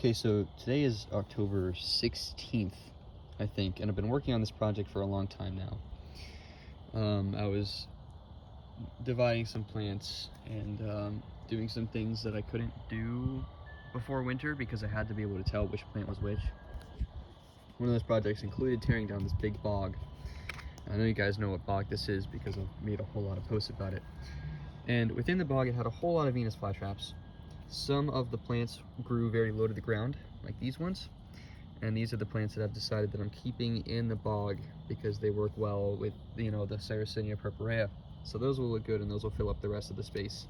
Okay, so today is October 16th, I think, and I've been working on this project for a long time now. I was dividing some plants and doing some things that I couldn't do before winter because I had to be able to tell which plant was which. One of those projects included tearing down this big bog. I know you guys know what bog this is because I've made a whole lot of posts about it. And within the bog, it had a whole lot of Venus flytraps. Some of the plants grew very low to the ground, like these ones. And these are the plants that I've decided that I'm keeping in the bog because they work well with, the Sarracenia purpurea. So those will look good and those will fill up the rest of the space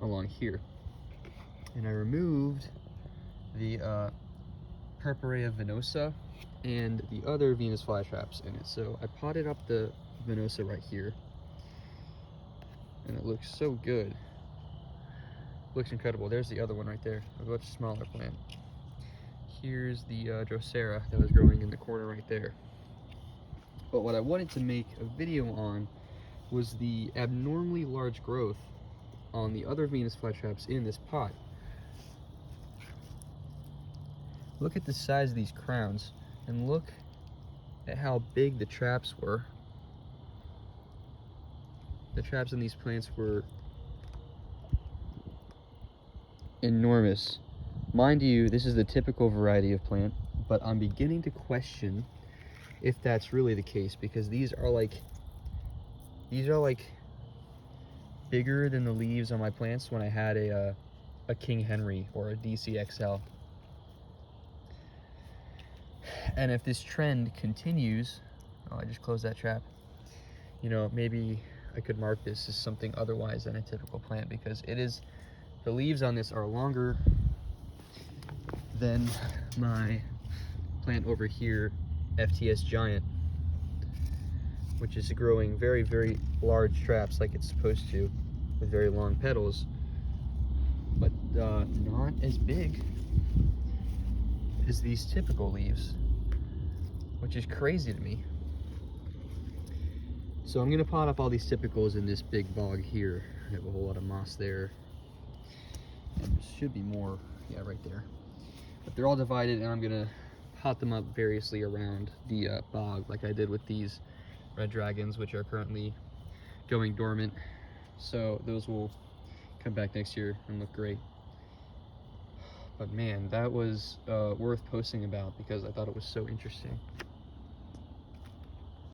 along here. And I removed the purpurea venosa and the other Venus flytraps in it. So I potted up the venosa right here. And it looks so good. Looks incredible. There's the other one right there, a much smaller plant. Here's the Drosera that was growing in the corner right there. But what I wanted to make a video on was the abnormally large growth on the other Venus flytraps in this pot. Look at the size of these crowns and look at how big the traps were. The traps in these plants were enormous. Mind you, this is the typical variety of plant, but I'm beginning to question if that's really the case because these are like bigger than the leaves on my plants when I had a King Henry or a DCXL. And if this trend continues, oh, I just closed that trap. Maybe I could mark this as something otherwise than a typical plant because it is. The leaves on this are longer than my plant over here, FTS Giant, which is growing very, very large traps like it's supposed to, with very long petals, but not as big as these typical leaves, which is crazy to me. So I'm gonna pot up all these typicals in this big bog here. I have a whole lot of moss there. And there should be more, yeah, right there. But they're all divided, and I'm gonna pot them up variously around the bog, like I did with these red dragons, which are currently going dormant. So those will come back next year and look great. But man, that was worth posting about because I thought it was so interesting.